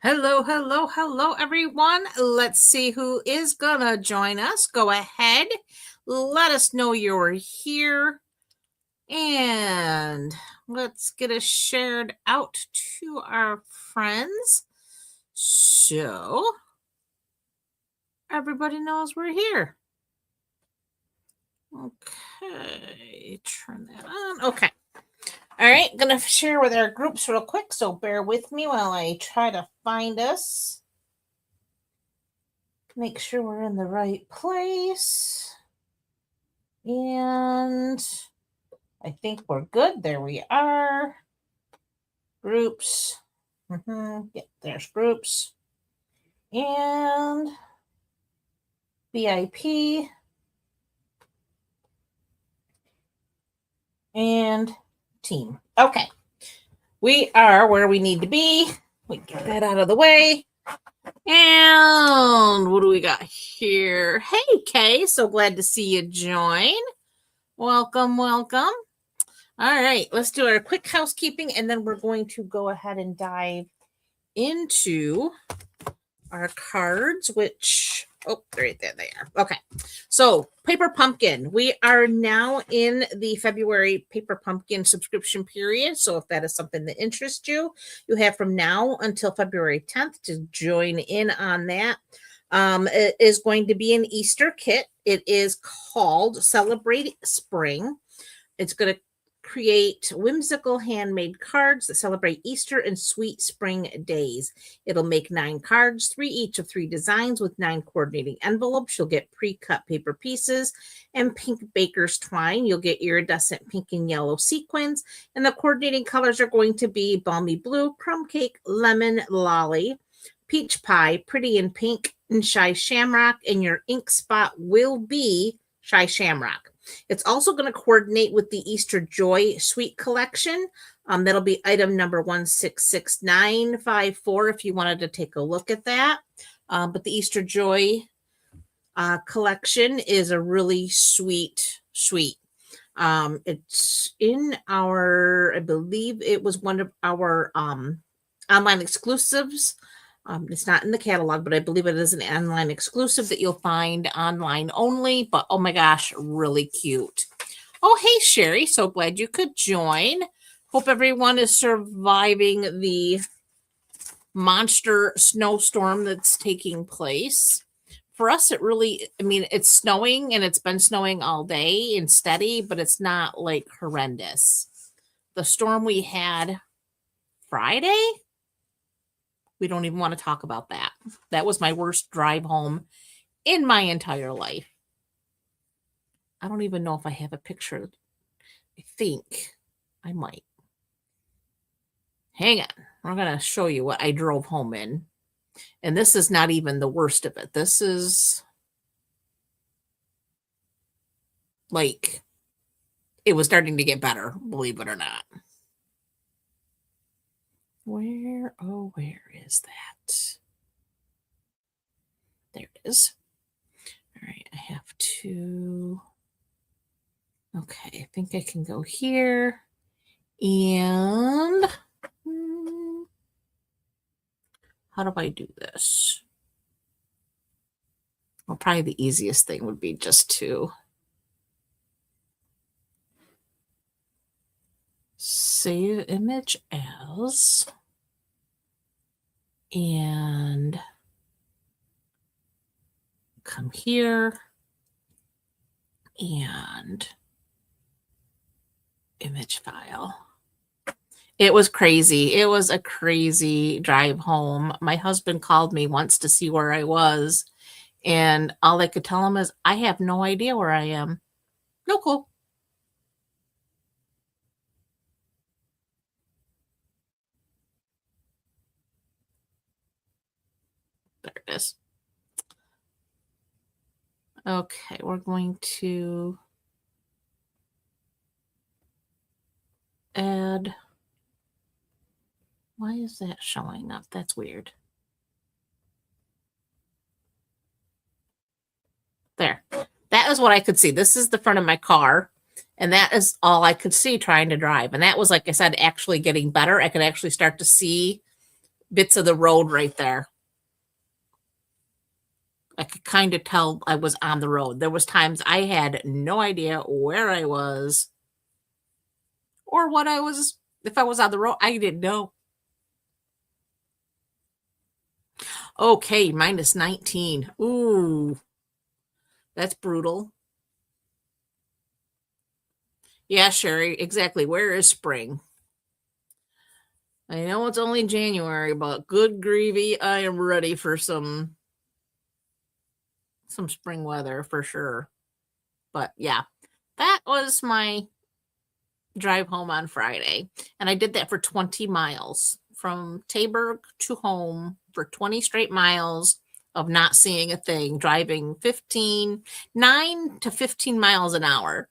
Hello, hello, hello, everyone. Let's see who is gonna join us. Go ahead, let us know you're here, and let's get it shared out to our friends so everybody knows we're here. Okay, turn that on. Okay. All right, gonna share with our groups real quick, so bear with me while I try to find us. Make sure we're in the right place. And I think we're good. There we are. Groups. Yeah, there's groups. And VIP. And team. Okay. We are where we need to be. We get that out of the way. And what do we got here? Hey, Kay. So glad to see you join. Welcome, welcome. All right, let's do our quick housekeeping, and then we're going to go ahead and dive into our cards, which, right there they are. Okay, so Paper Pumpkin. We are now in the February Paper Pumpkin subscription period. So if that is something that interests you, you have from now until February 10th to join in on that. It is going to be an Easter kit. It is called Celebrate Spring. It's going to create whimsical handmade cards that celebrate Easter and sweet spring days. It'll make 9 cards, 3 each of 3 designs with 9 coordinating envelopes. You'll get pre-cut paper pieces and pink baker's twine. You'll get iridescent pink and yellow sequins. And the coordinating colors are going to be balmy blue, crumb cake, lemon, lolly, peach pie, pretty in pink, and shy shamrock. And your ink spot will be shy shamrock. It's also going to coordinate with the Easter Joy Sweet Collection. That'll be item number 166954 if you wanted to take a look at that. But the Easter Joy collection is a really sweet. It's in our, I believe it was one of our online exclusives. It's not in the catalog, but I believe it is an online exclusive that you'll find online only. But oh my gosh, really cute. Oh, hey, Sherry. So glad you could join. Hope everyone is surviving the monster snowstorm that's taking place. For us, it really, it's snowing and it's been snowing all day and steady, but it's not like horrendous. The storm we had Friday, we don't even want to talk about that. That was my worst drive home in my entire life. I don't even know if I have a picture. I think I might. Hang on. I'm going to show you what I drove home in. And this is not even the worst of it. This is like, it was starting to get better, believe it or not. Where is that? There it is. All right, I have to, okay, I think I can go here and how do I do this? Well, probably the easiest thing would be just to save image as and come here and image file. It was crazy. It was a crazy drive home. My husband called me once to see where I was, and all I could tell him is, I have no idea where I am. No clue. There it is. Okay, we're going to add. Why is that showing up? That's weird. There. That is what I could see. This is the front of my car, and that is all I could see trying to drive. And that was, like I said, actually getting better. I could actually start to see bits of the road right there. I could kind of tell I was on the road. There was times I had no idea where I was or what I was. If I was on the road, I didn't know. Okay, minus 19. Ooh, that's brutal. Yeah, Sherry, exactly. Where is spring? I know it's only January, but good gravy, I am ready for some spring weather for sure. But yeah, that was my drive home on Friday. And I did that for 20 miles from Taberg to home for 20 straight miles of not seeing a thing, driving 9 to 15 miles an hour.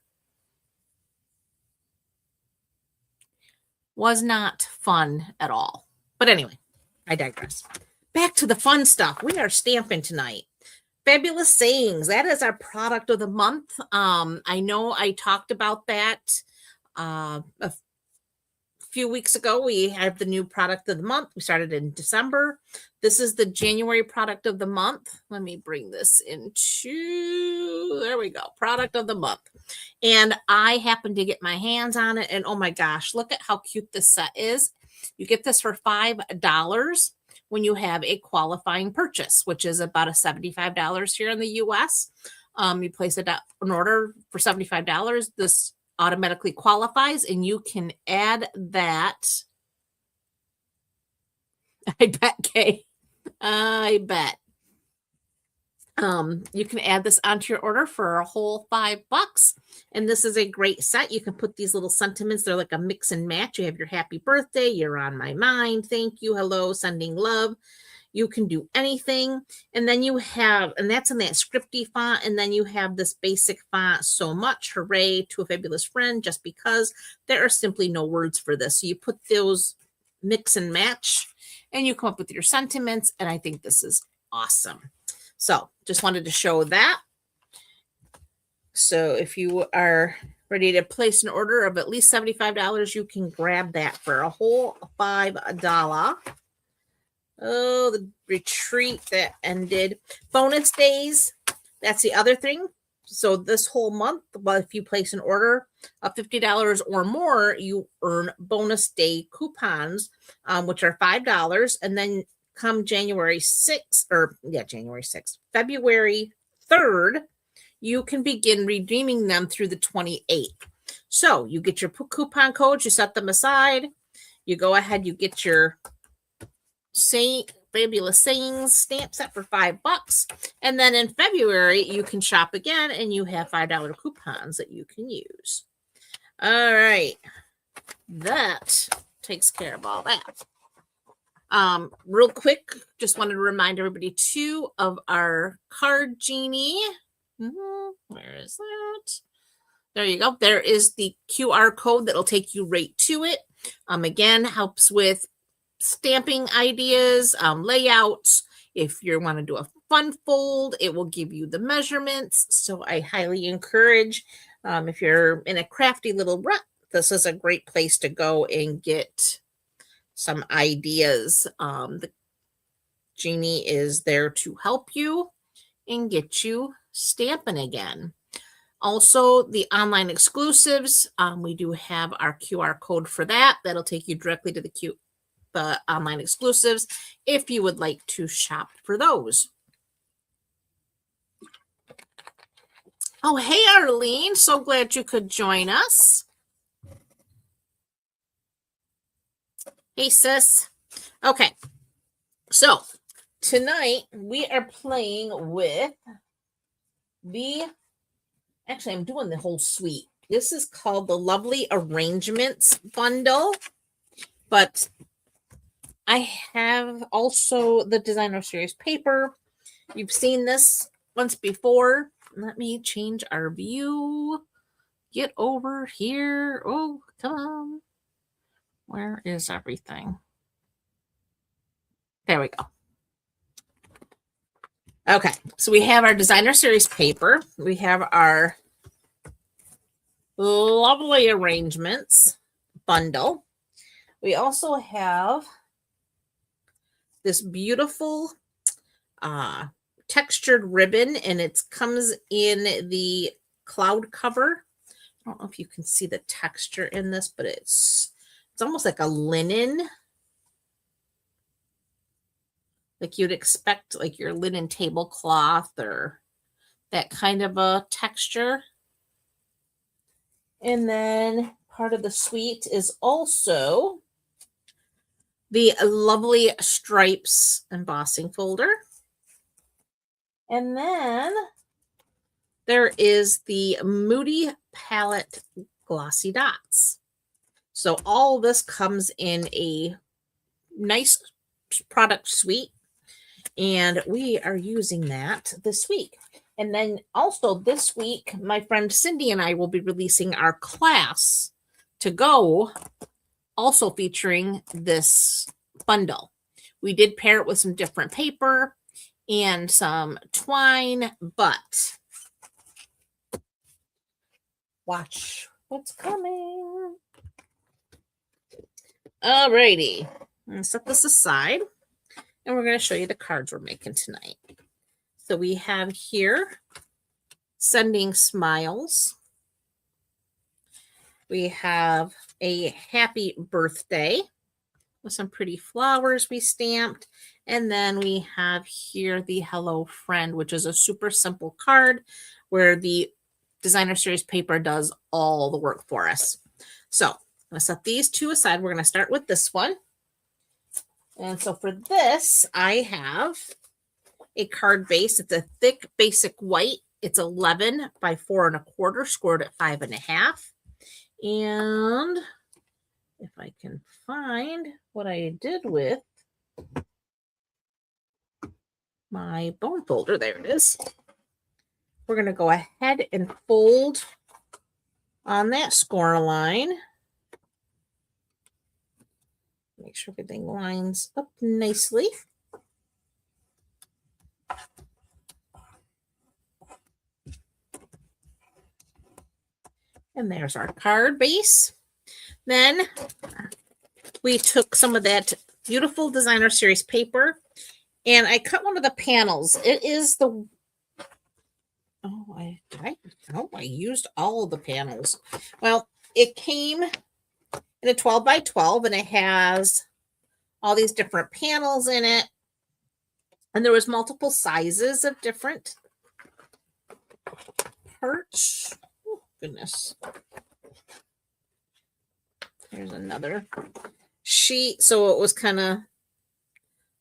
Was not fun at all. But anyway, I digress. Back to the fun stuff. We are stamping tonight. Fabulous Sayings. That is our product of the month. I know I talked about that a few weeks ago. We have the new product of the month. We started in December. This is the January product of the month. Let me bring this into, there we go, product of the month. And I happened to get my hands on it. And oh my gosh, look at how cute this set is. You get this for $5 when you have a qualifying purchase, which is about a $75 here in the US. You place an order for $75. This automatically qualifies, and you can add that. I bet, Kay. I bet. You can add this onto your order for a whole $5. And this is a great set. You can put these little sentiments. They're like a mix and match. You have your happy birthday. You're on my mind. Thank you. Hello. Sending love. You can do anything. And then you have, and that's in that scripty font. And then you have this basic font. So much. Hooray to a fabulous friend. Just because there are simply no words for this. So you put those mix and match and you come up with your sentiments. And I think this is awesome. So just wanted to show that. So if you are ready to place an order of at least $75, you can grab that for a whole $5. Oh, the retreat that ended. Bonus days. That's the other thing. So this whole month, well, if you place an order of $50 or more, you earn bonus day coupons, which are $5. And then come January 6th, February 3rd, you can begin redeeming them through the 28th. So you get your coupon codes, you set them aside, you go ahead, you get your Fabulous Sayings stamp set for $5. And then in February, you can shop again and you have $5 coupons that you can use. All right. That takes care of all that. Real quick, just wanted to remind everybody too of our card genie. Where is that? There you go. There is the QR code that'll take you right to it. Again, helps with stamping ideas, layouts. If you want to do a fun fold, it will give you the measurements. So I highly encourage, if you're in a crafty little rut, this is a great place to go and get some ideas. The genie is there to help you and get you stamping again. Also, the online exclusives, we do have our QR code for that. That'll take you directly to the online exclusives if you would like to shop for those. Oh, hey, Arlene. So glad you could join us. Hey, sis. Okay. So tonight we are playing with actually, I'm doing the whole suite. This is called the Lovely Arrangements Bundle, but I have also the Designer Series paper. You've seen this once before. Let me change our view. Get over here. Oh, come on. Where is everything? There we go. Okay, so we have our Designer Series paper. We have our Lovely Arrangements bundle. We also have this beautiful textured ribbon, and it comes in the cloud cover. I don't know if you can see the texture in this, but it's almost like a linen, like you'd expect like your linen tablecloth or that kind of a texture. And then part of the suite is also the lovely stripes embossing folder. And then there is the Moody Palette Glossy Dots. So all this comes in a nice product suite, and we are using that this week. And then also this week, my friend Cindy and I will be releasing our class to go, also featuring this bundle. We did pair it with some different paper and some twine, but watch what's coming. Alrighty, I'm gonna set this aside, and we're going to show you the cards we're making tonight. So we have here Sending Smiles. We have a happy birthday with some pretty flowers we stamped. And then we have here the Hello Friend, which is a super simple card where the designer series paper does all the work for us. So I'm going to set these two aside. We're going to start with this one. And so for this, I have a card base. It's a thick basic white. It's 11 by 4 1/4, scored at 5 1/2. And if I can find what I did with my bone folder, there it is. We're going to go ahead and fold on that score line. Make sure everything lines up nicely. And there's our card base. Then we took some of that beautiful designer series paper, and I cut one of the panels. It is the, I used all of the panels. Well, it came in a 12 by 12, and it has all these different panels in it. And there was multiple sizes of different parts. Oh, goodness. Here's another sheet. So it was kind of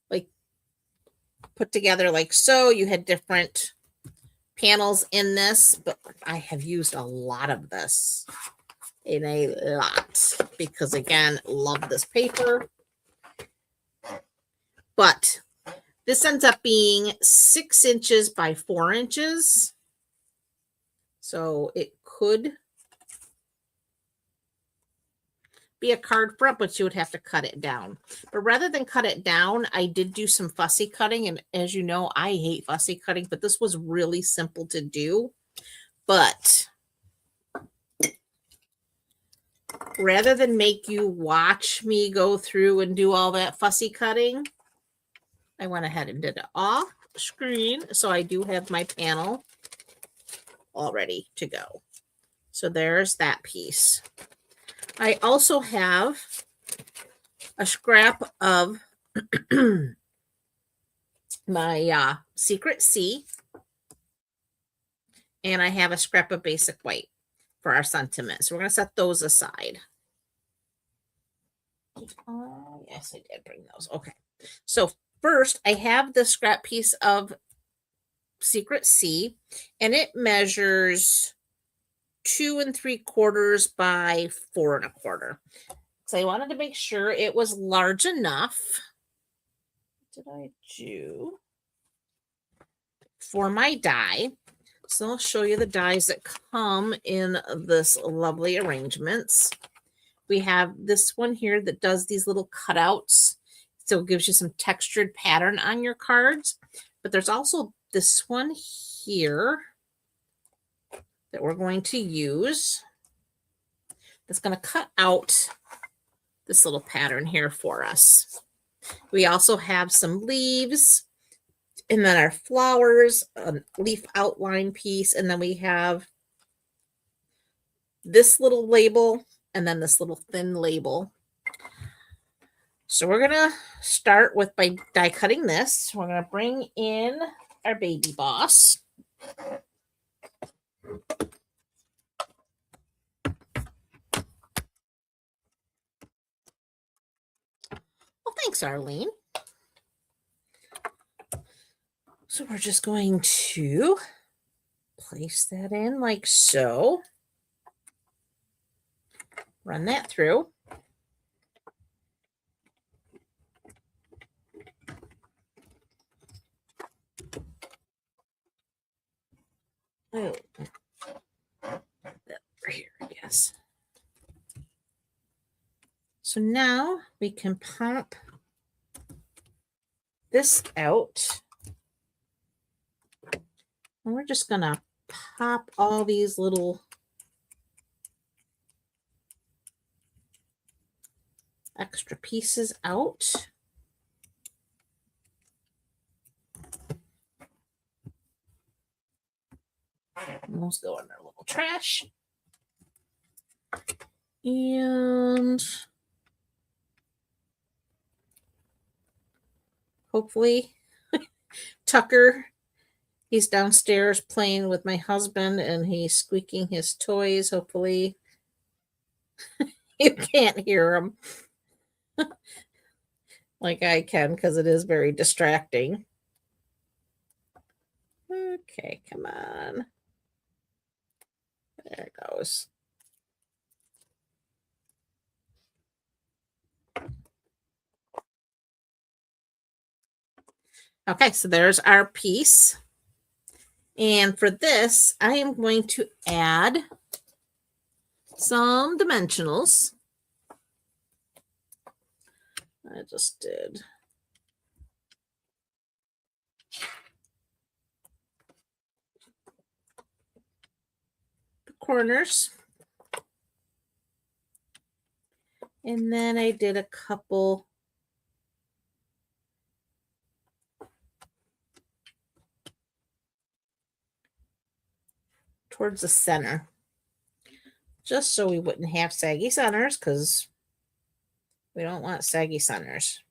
like put together like so. You had different panels in this, but I have used a lot of this. In a lot, because again, love this paper. But this ends up being 6 inches by 4 inches. So it could be a card front, but you would have to cut it down. But rather than cut it down, I did do some fussy cutting. And as you know, I hate fussy cutting, but this was really simple to do. But rather than make you watch me go through and do all that fussy cutting, I went ahead and did it off screen. So I do have my panel all ready to go. So there's that piece. I also have a scrap of my Secret C, and I have a scrap of basic white for our sentiment. So we're going to set those aside. Yes, I did bring those. Okay. So first, I have the scrap piece of Secret C, and it measures 2 3/4 by 4 1/4. So I wanted to make sure it was large enough. What did I do for my die? So I'll show you the dies that come in this lovely arrangements. We have this one here that does these little cutouts. So it gives you some textured pattern on your cards. But there's also this one here that we're going to use. That's going to cut out this little pattern here for us. We also have some leaves, and then our flowers, a leaf outline piece, and then we have this little label and then this little thin label. So we're gonna start with by die cutting this. We're gonna bring in our baby boss. Well, thanks, Arlene. So we're just going to place that in like so. Run that through. Oh, that right here, yes. So now we can pop this out. And we're just going to pop all these little extra pieces out. And those go in our little trash. And hopefully Tucker, he's downstairs playing with my husband and he's squeaking his toys. Hopefully you can't hear him like I can because it is very distracting. Okay, come on. There it goes. Okay, so there's our piece. And for this, I am going to add some dimensionals. I just did. The corners. And then I did a couple towards the center, just so we wouldn't have saggy centers, because we don't want saggy centers.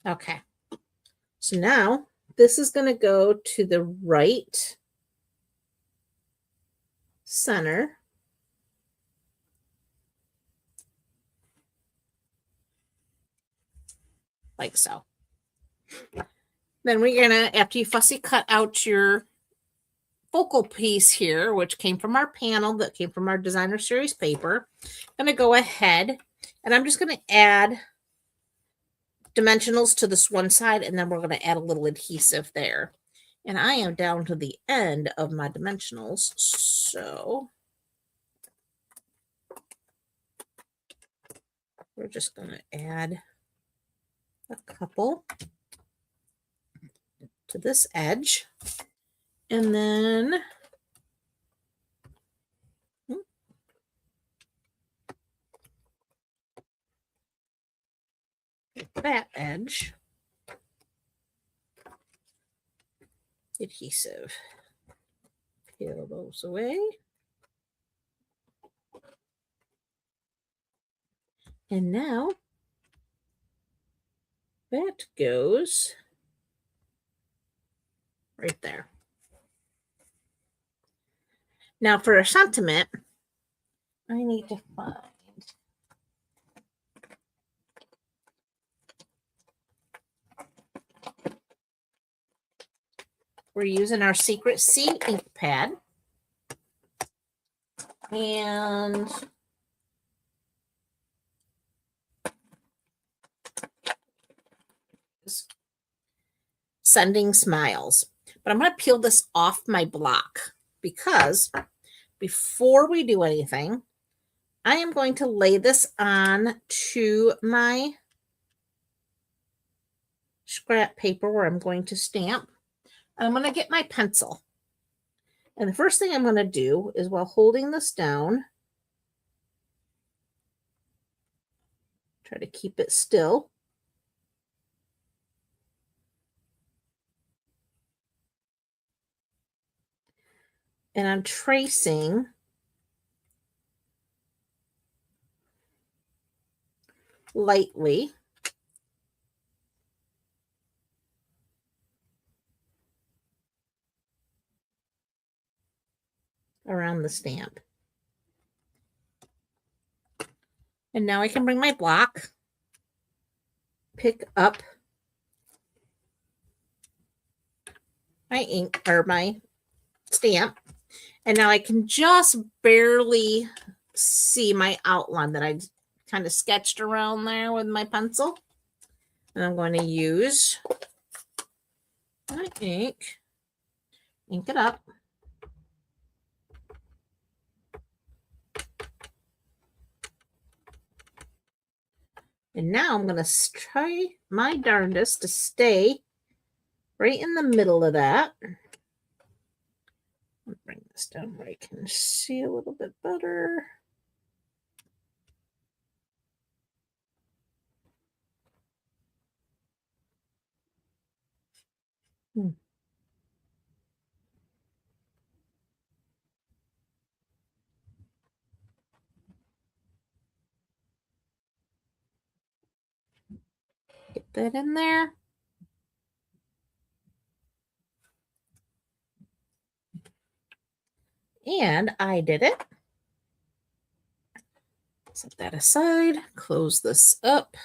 Okay, so now this is going to go to the right center. Like so. Then we're going to, after you fussy cut out your focal piece here, which came from our panel, that came from our designer series paper, I'm going to go ahead and I'm just going to add dimensionals to this one side, and then we're going to add a little adhesive there. And I am down to the end of my dimensionals, so we're just going to add a couple to this edge. And then that edge adhesive. Peel those away. And now that goes right there. Now for a sentiment, I need to find we're using our Secret C ink pad. And sending smiles. But I'm going to peel this off my block because before we do anything, I am going to lay this on to my scrap paper where I'm going to stamp. I'm going to get my pencil. And the first thing I'm going to do is, while holding this down, try to keep it still. And I'm tracing lightly around the stamp. And now I can bring my block, pick up my ink or my stamp, and now I can just barely see my outline that I kind of sketched around there with my pencil. And I'm going to use my ink it up. And now I'm going to try my darndest to stay right in the middle of that. I'll bring this down where I can see a little bit better. Get that in there. And I did it. Set that aside, close this up.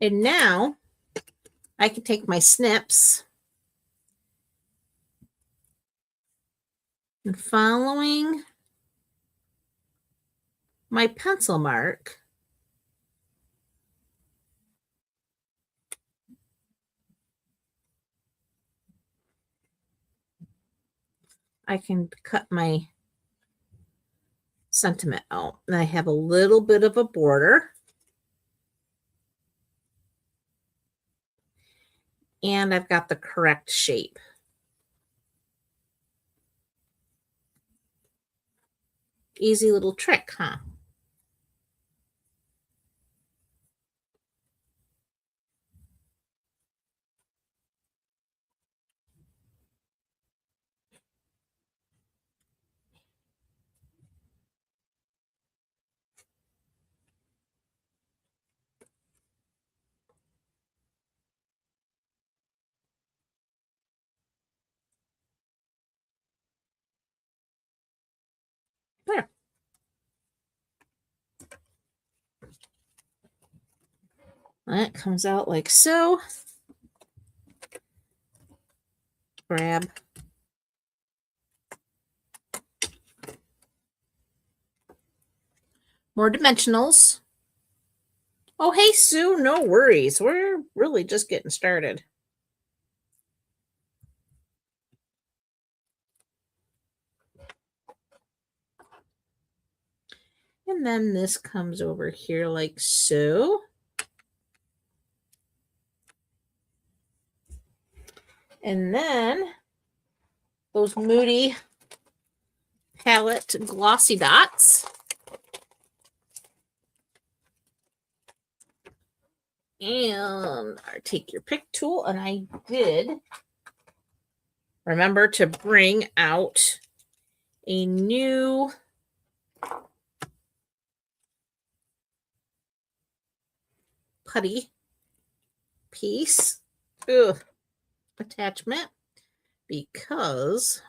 And now I can take my snips and, following my pencil mark, I can cut my sentiment out. And I have a little bit of a border. And I've got the correct shape. Easy little trick, huh? There. That comes out like so. Grab more dimensionals. Oh, hey, Sue, no worries. We're really just getting started. And then this comes over here like so. And then those Moody palette glossy dots. And take your pick tool, and I did remember to bring out a new putty piece attachment, because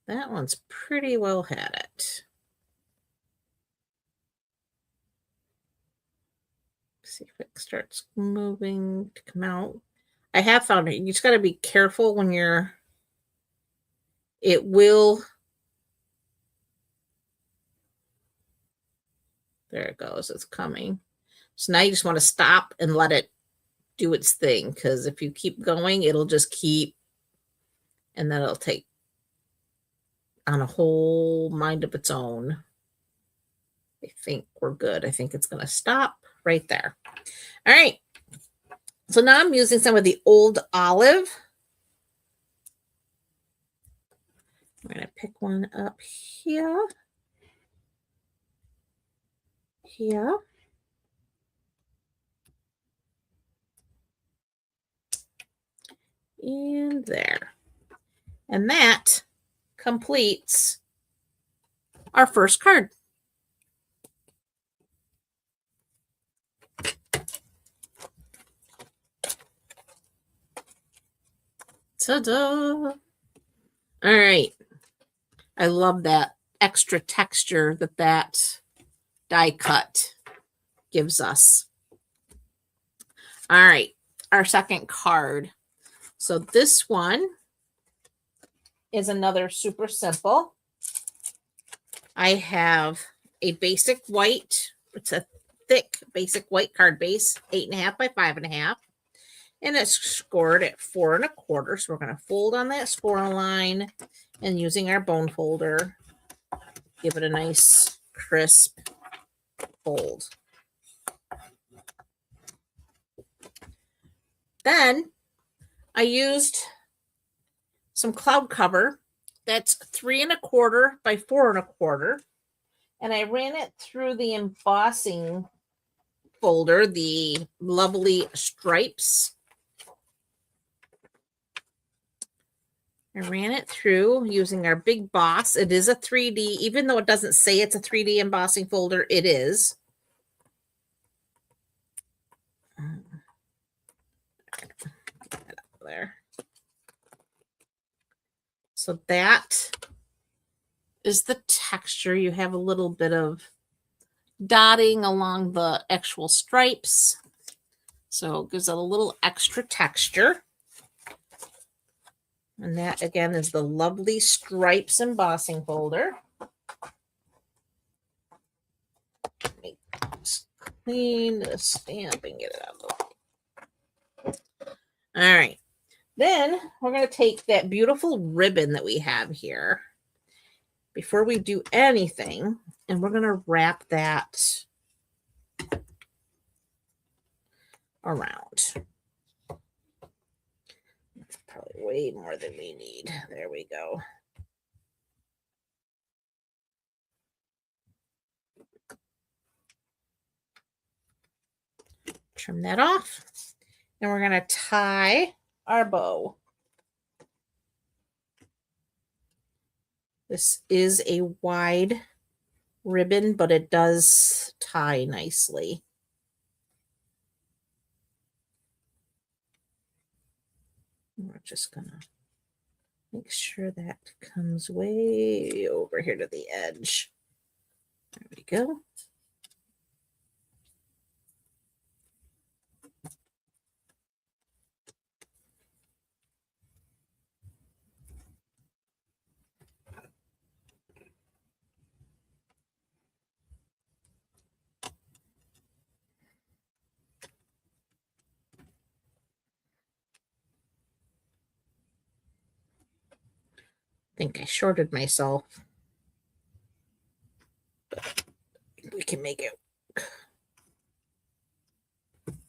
that one's pretty well had it. See if it starts moving to come out. I have found it. You just got to be careful when it will. There it goes. It's coming. So now you just want to stop and let it do its thing, because if you keep going, it'll just keep, and then it'll take on a whole mind of its own. I think we're good. I think it's going to stop right there. All right. So now I'm using some of the old olive. I'm going to pick one up here. Here. And there. And that completes our first card. Ta-da! All right. I love that extra texture that die cut gives us. All right. Our second card. So this one is another super simple. I have a basic white. It's a thick basic white card base, 8.5 by 5.5. And it's scored at 4 1/4. So we're going to fold on that score line and using our bone folder, give it a nice crisp fold. Then I used some cloud cover that's 3 1/4 by 4 1/4. And I ran it through the embossing folder, the lovely stripes. I ran it through using our big boss. It is a 3D, even though it doesn't say it's a 3D embossing folder, it is. There. So that is the texture. You have a little bit of dotting along the actual stripes. So it gives it a little extra texture. And that, again, is the lovely stripes embossing folder. Let me just clean the stamp and get it out of the way. All right. Then we're going to take that beautiful ribbon that we have here before we do anything, and we're going to wrap that around. That's probably way more than we need. There we go. Trim that off. And we're going to tie our bow. This is a wide ribbon, but it does tie nicely. We're just going to make sure that comes way over here to the edge. There we go. I think I shorted myself. But we can make it.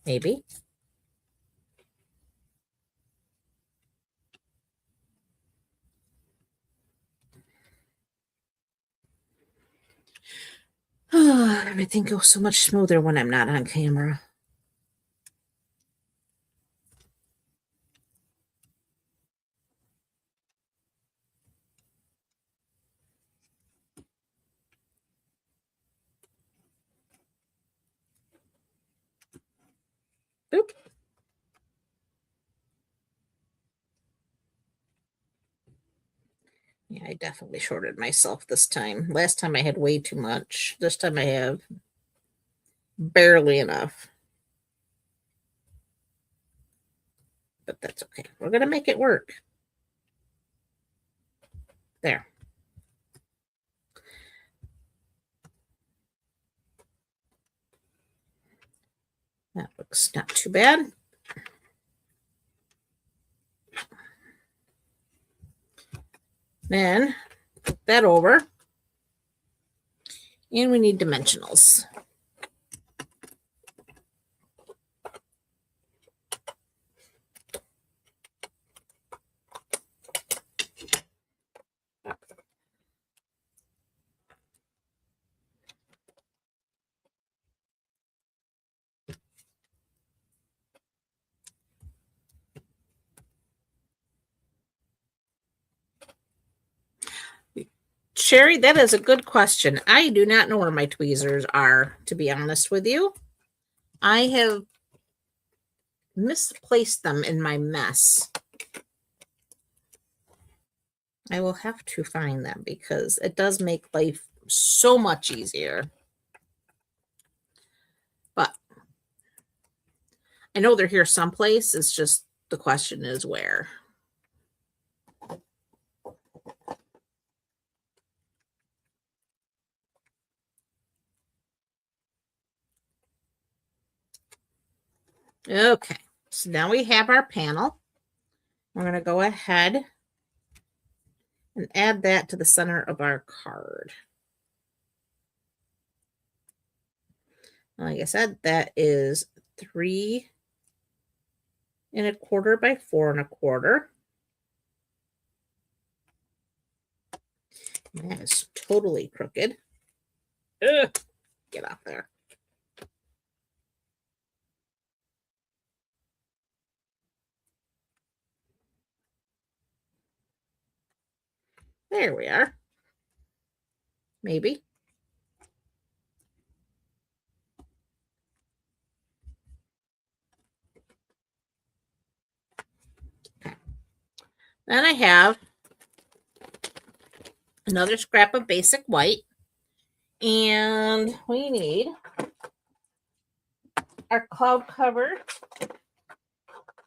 Maybe. Everything goes so much smoother when I'm not on camera. Boop. Yeah, I definitely shorted myself this time. Last time I had way too much. This time I have barely enough. But that's okay. We're going to make it work. There. That looks not too bad. Then put that over. And we need dimensionals. Sherry, that is a good question. I do not know where my tweezers are, to be honest with you. I have misplaced them in my mess. I will have to find them because it does make life so much easier. But I know they're here someplace. It's just the question is where. Okay, so now we have our panel. We're going to go ahead and add that to the center of our card. Like I said, that is 3 1/4 by 4 1/4. That is totally crooked. Ugh, get off there. There we are. Maybe. Okay. Then I have another scrap of basic white. And we need our cloud cover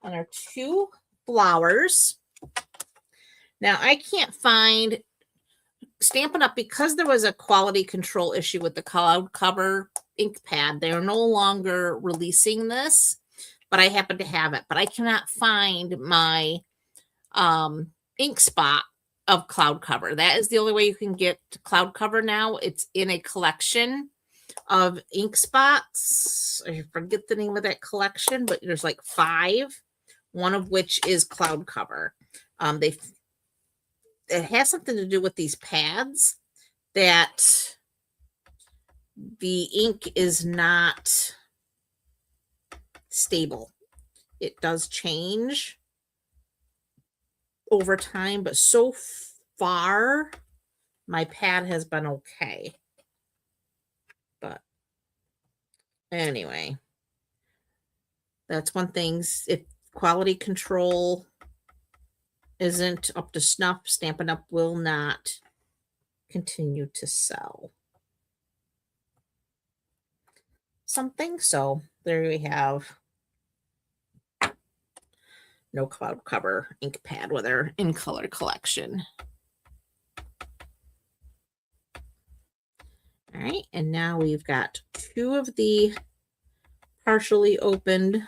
and our 2 flowers. Now, I can't find Stampin' Up! Because there was a quality control issue with the cloud cover ink pad. They are no longer releasing this, but I happen to have it. But I cannot find my ink spot of cloud cover. That is the only way you can get cloud cover now. It's in a collection of ink spots. I forget the name of that collection, but there's like 5, one of which is cloud cover. It has something to do with these pads that the ink is not stable. It does change over time, but so far my pad has been okay. But anyway, that's one thing. If quality control isn't up to snuff, Stampin' Up! Will not continue to sell something. So there we have no cloud cover ink pad with our in color collection. All right, and now we've got 2 of the partially opened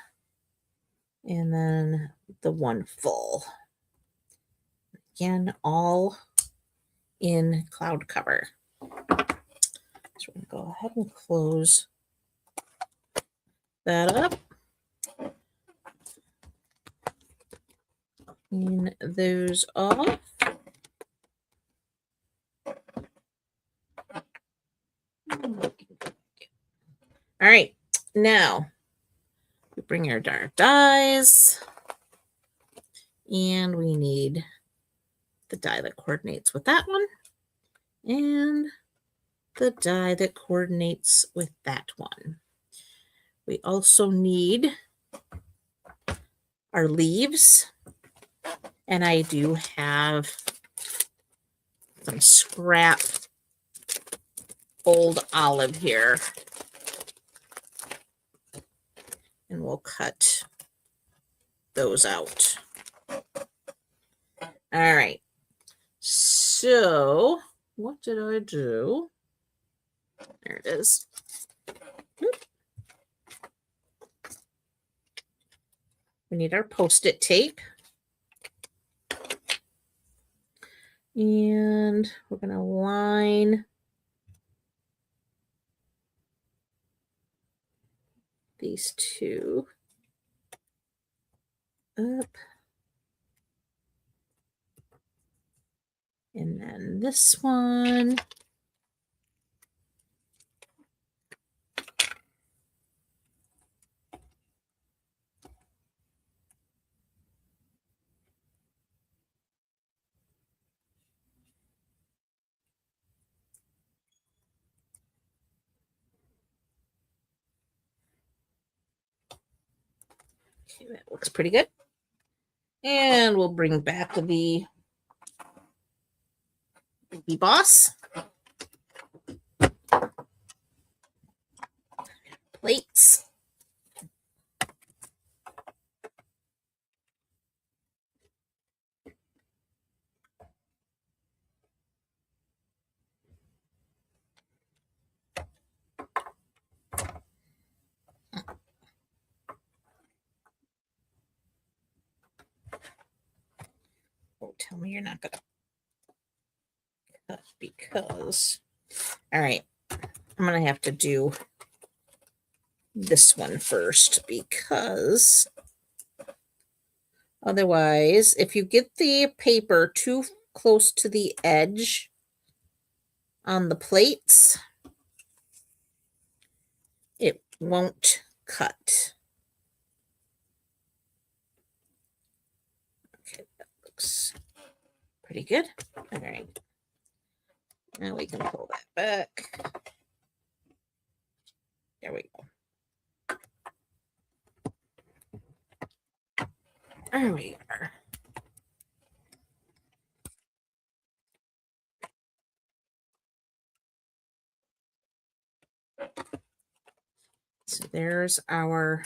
and then the 1 full. Again, all in cloud cover. So we're going to go ahead and close that up. Clean those off. All right, now we bring our dark dies, and we need the die that coordinates with that one, and the die that coordinates with that one. We also need our leaves, and I do have some scrap old olive here. And we'll cut those out. All right. So what did I do? There it is. We need our Post-it tape. And we're going to line these 2 up. And then this one. Okay, that looks pretty good. And we'll bring back the Baby Boss. Plates. Oh, tell me you're not going to cut because... All right. I'm going to have to do this one first because otherwise, if you get the paper too close to the edge on the plates, it won't cut. Okay, that looks pretty good. All right. Now we can pull that back. There we go. There we are. So there's our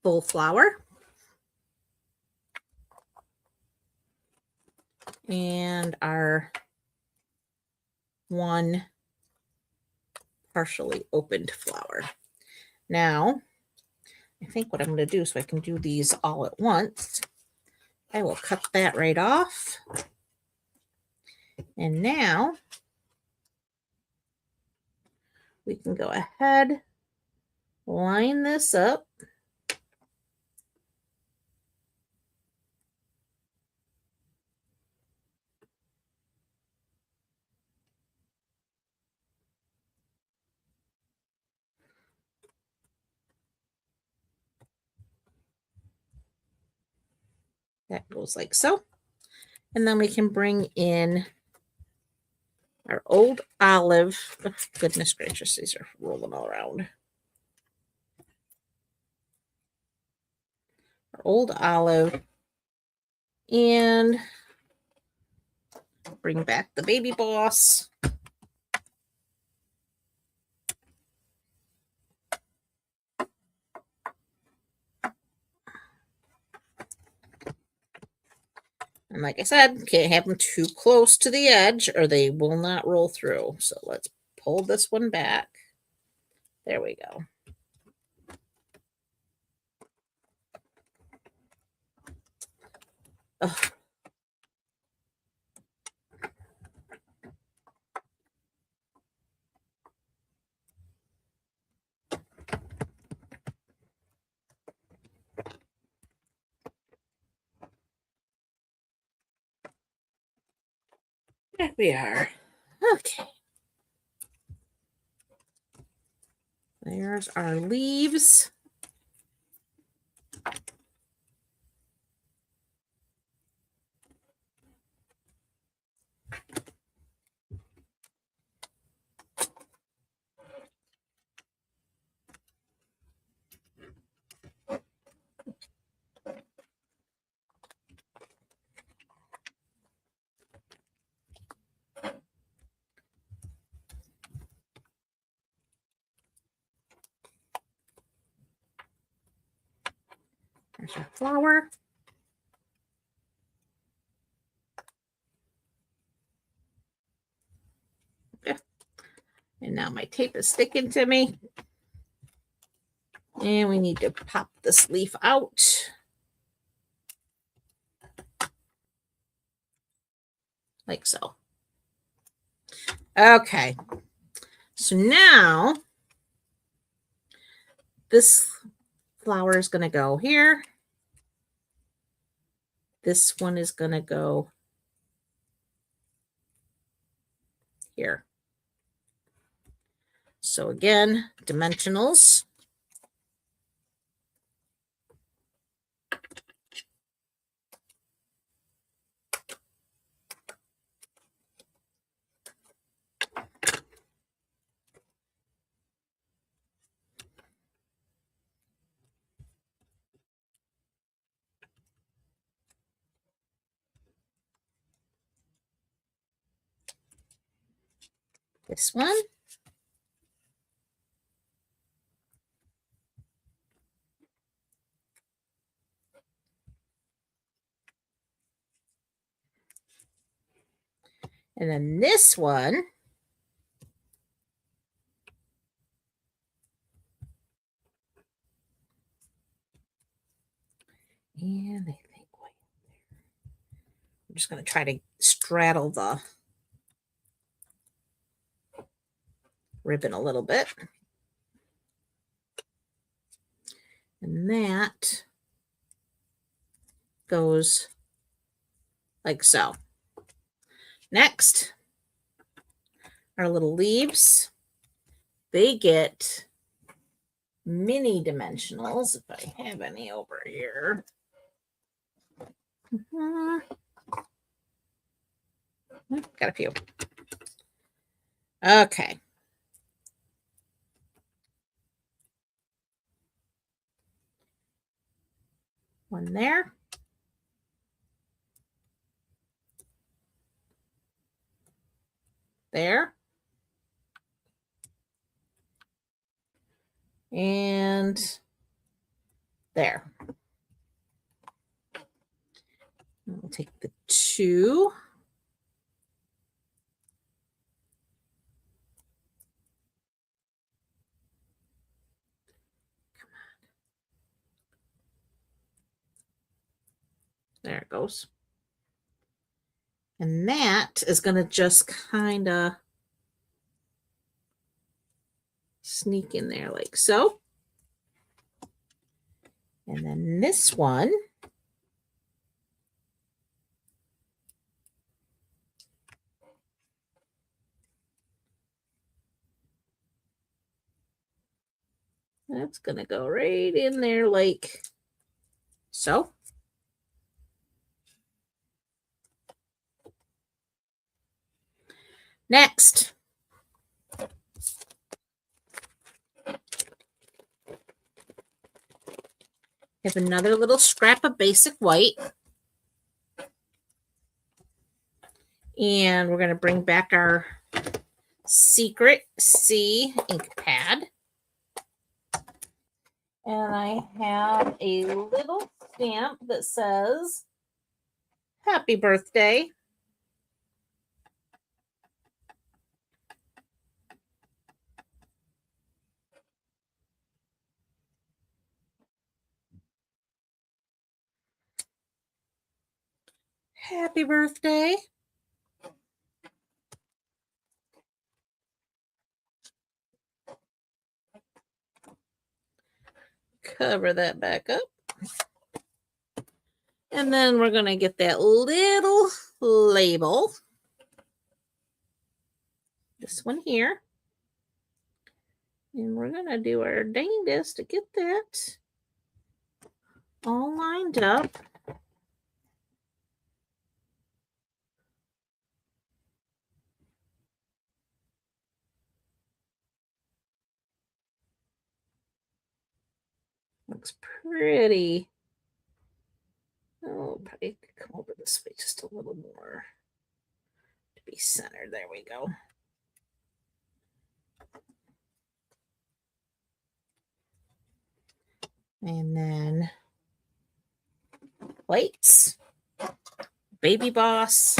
full flower. And our one partially opened flower. Now, I think what I'm going to do so I can do these all at once, I will cut that right off. And now we can go ahead, line this up. That goes like so. And then we can bring in our old olive. Oh, goodness gracious, these are rolling all around. Our old olive. And bring back the Baby Boss. And like I said, can't have them too close to the edge or they will not roll through. So let's pull this one back. There we go. Ugh. There we are. Okay. There's our leaves. There's our flower. Okay. And now my tape is sticking to me. And we need to pop this leaf out. Like so. Okay. So now this flower is going to go here. This one is going to go here. So again, dimensionals. This one. And then this one. And I think I'm just going to try to straddle the ribbon a little bit. And that goes like so. Next, our little leaves. They get mini dimensionals, if I have any over here. Got a few. Okay. One there. There. And there. We'll take the two. There it goes. And that is going to just kind of sneak in there like so. And then this one. That's going to go right in there like so. Next. Have another little scrap of basic white. And we're going to bring back our Secret C ink pad. And I have a little stamp that says, "Happy birthday." Happy birthday. Cover that back up. And then we're going to get that little label. This one here. And we're going to do our dangest to get that all lined up. Looks pretty. Oh, probably come over this way just a little more to be centered. There we go. And then plates, Baby Boss.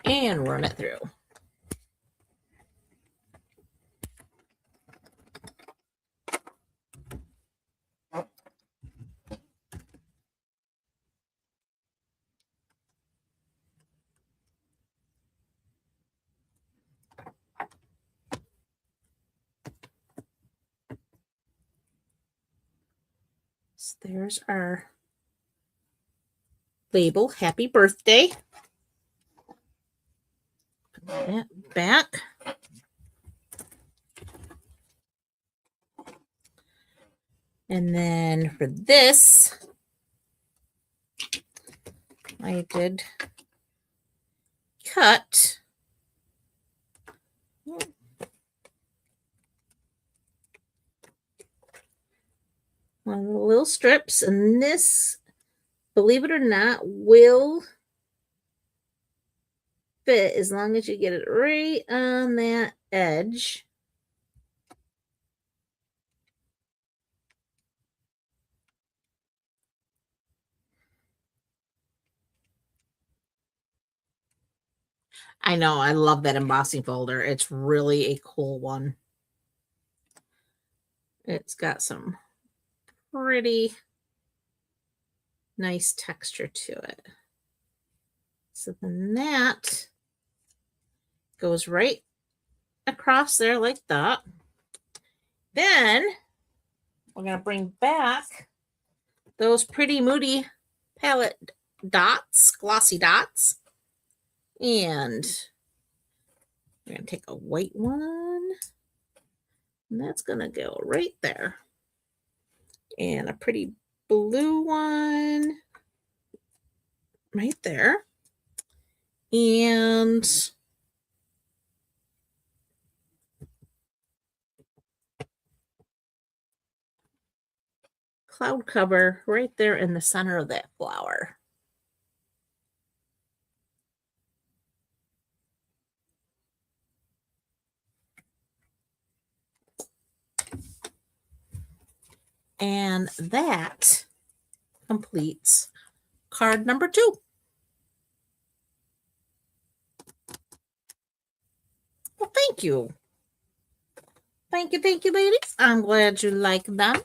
And run it through. So there's our label, "Happy Birthday." Put that back. And then for this, I did cut one of the little strips, and this, believe it or not, will fit as long as you get it right on that edge. I know, I love that embossing folder. It's really a cool one. It's got some pretty nice texture to it. So then that goes right across there like that. Then we're going to bring back those pretty moody palette dots, glossy dots. And we're going to take a white one. And that's going to go right there. And a pretty blue one right there. And cloud cover right there in the center of that flower. And that completes card number 2. Well, thank you. Thank you, ladies. I'm glad you like them.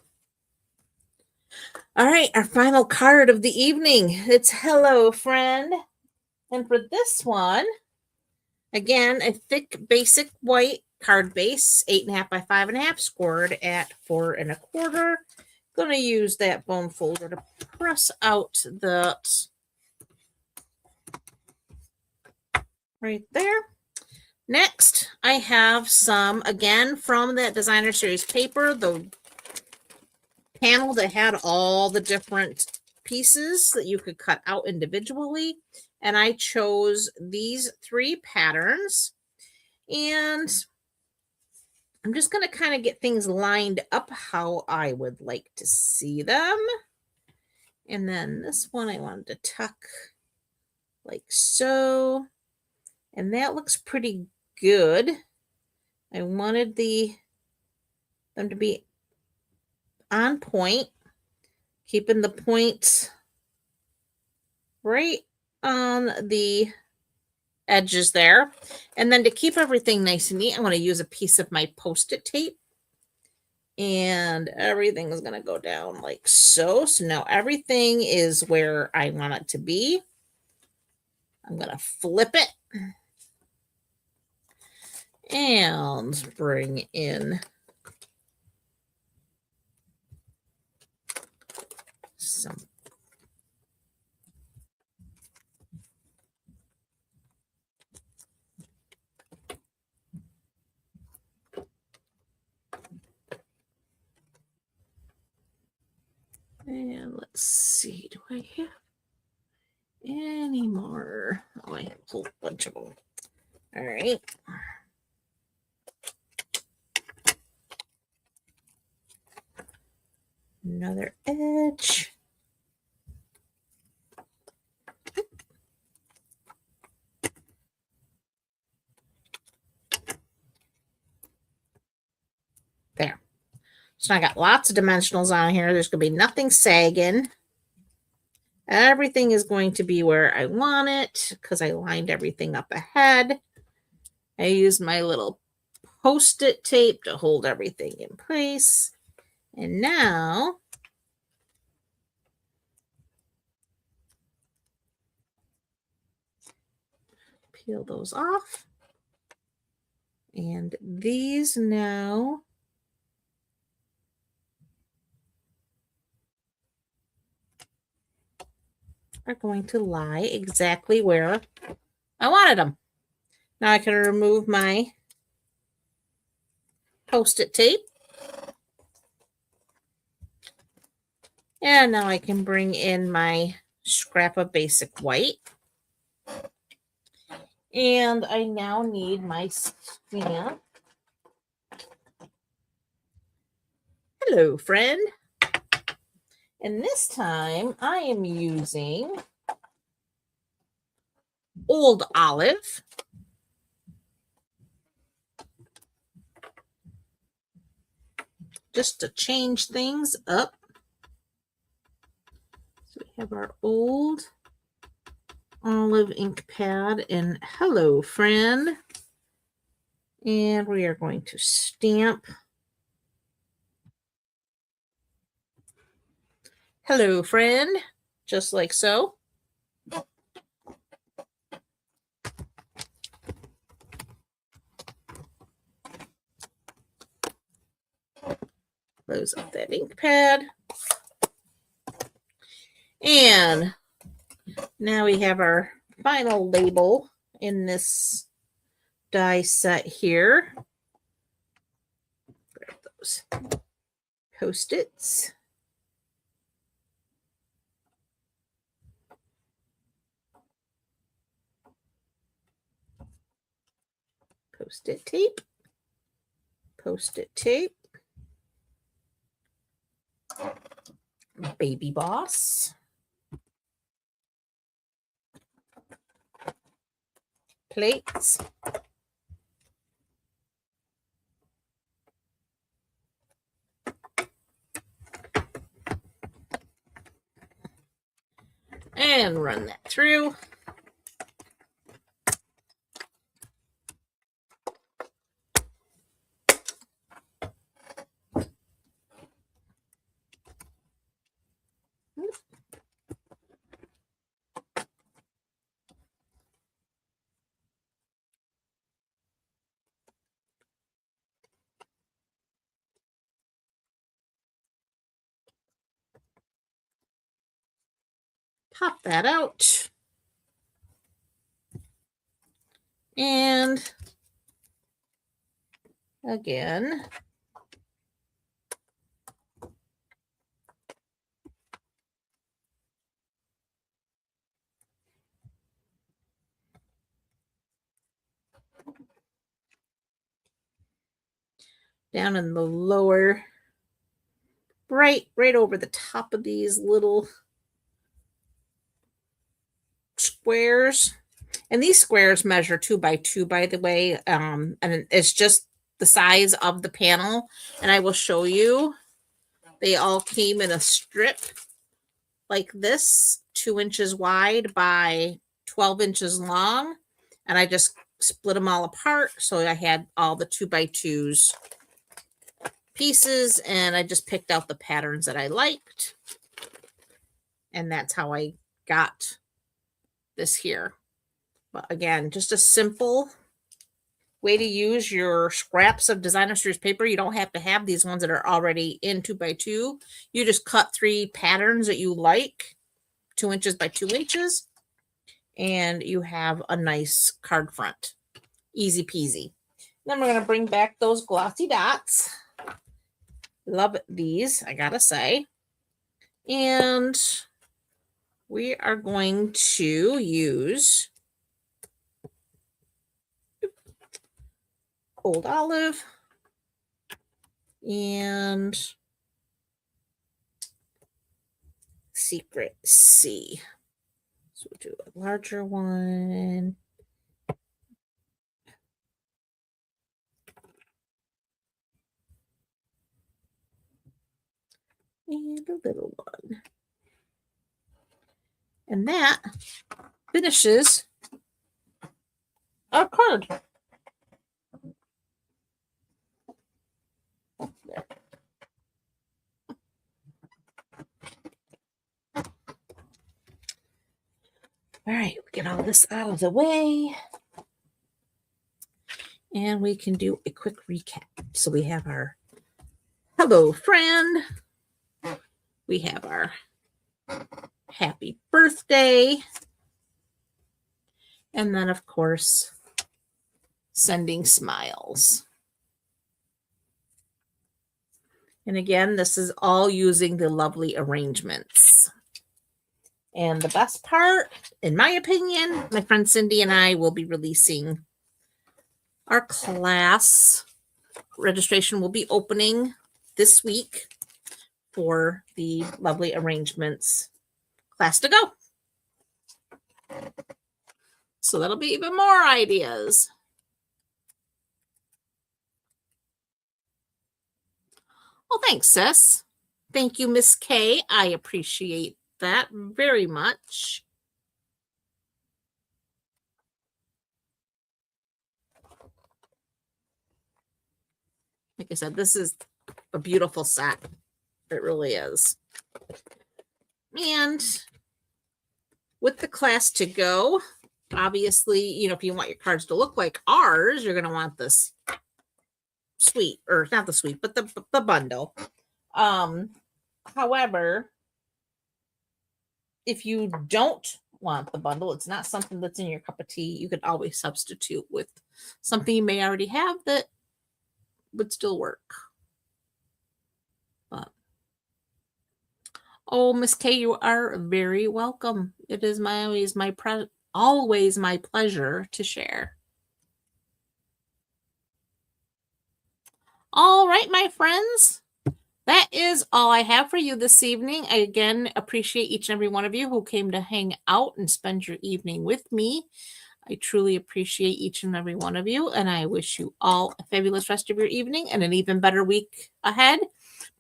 All right, our final card of the evening. It's Hello, Friend. And for this one, again, a thick, basic white card base, 8.5 by 5.5, scored at 4 1/4. Going to use that bone folder to press out that right there. Next, I have some, again, from that Designer Series paper, the panel that had all the different pieces that you could cut out individually. And I chose these 3 patterns. And I'm just going to kind of get things lined up how I would like to see them. And then this one I wanted to tuck like so. And that looks pretty good. I wanted them to be on point, keeping the points right on the edges there. And then to keep everything nice and neat, I'm going to use a piece of my Post-it tape. And everything is going to go down like so. So now everything is where I want it to be. I'm going to flip it and bring in some and let's see, do I have any more? Oh, I have a whole bunch of them. All right. Another edge. There. So I got lots of dimensionals on here. There's going to be nothing sagging. Everything is going to be where I want it because I lined everything up ahead. I used my little Post-it tape to hold everything in place. And now peel those off. And these now are going to lie exactly where I wanted them. Now I can remove my Post-it tape. And now I can bring in my scrap of basic white. And I now need my stamp. Hello, friend. And this time I am using Old Olive. Just to change things up. So we have our Old Olive ink pad and Hello Friend. And we are going to stamp Hello Friend, just like so. Close up that ink pad. And now we have our final label in this die set here. Grab those Post-its. Post-it tape. Post-it tape. Baby Boss. Plates. And run that through. Pop that out. And again, down in the lower, right over the top of these little squares. And these squares measure 2 by 2, by the way. And it's just the size of the panel. And I will show you. They all came in a strip like this, 2 inches wide by 12 inches long. And I just split them all apart. So I had all the 2 by 2s pieces, and I just picked out the patterns that I liked. And that's how I got this here. But again, just a simple way to use your scraps of designer series paper. You don't have to have these ones that are already in 2 by 2. You just cut 3 patterns that you like, 2 inches by 2 inches, and you have a nice card front. Easy peasy. Then we're going to bring back those glossy dots. Love these, I gotta say. And we are going to use Old Olive and Secret C. So we'll do a larger one. And a little one. And that finishes our card. There. All right, get all this out of the way. And we can do a quick recap. So we have our Hello Friend. We have our Happy Birthday. And then, of course, Sending Smiles. And again, this is all using the lovely arrangements. And the best part, in my opinion, my friend Cindy and I will be releasing our class. Registration will be opening this week for the lovely arrangements class to go. So that'll be even more ideas. Well, thanks, sis. Thank you, Miss K. I appreciate that very much. Like I said, this is a beautiful set. It really is. And with the class to go, obviously, you know, if you want your cards to look like ours, you're going to want this suite, or not the suite, but the bundle. However, if you don't want the bundle, it's not something that's in your cup of tea, you could always substitute with something you may already have that would still work. But oh, Miss K, you are very welcome. It is always my pleasure to share. All right, my friends. That is all I have for you this evening. I again appreciate each and every one of you who came to hang out and spend your evening with me. I truly appreciate each and every one of you, and I wish you all a fabulous rest of your evening and an even better week ahead.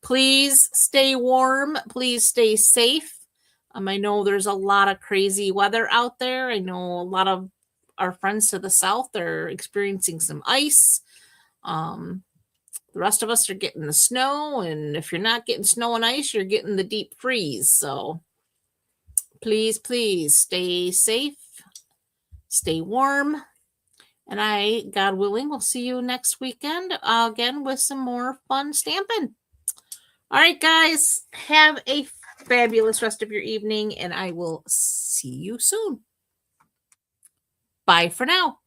Please stay warm. Please stay safe. I know there's a lot of crazy weather out there. I know a lot of our friends to the south are experiencing some ice. The rest of us are getting the snow, and if you're not getting snow and ice, you're getting the deep freeze. So please, please stay safe, stay warm, and I, God willing, will see you next weekend again with some more fun stamping. All right, guys, have a fabulous rest of your evening, and I will see you soon. Bye for now.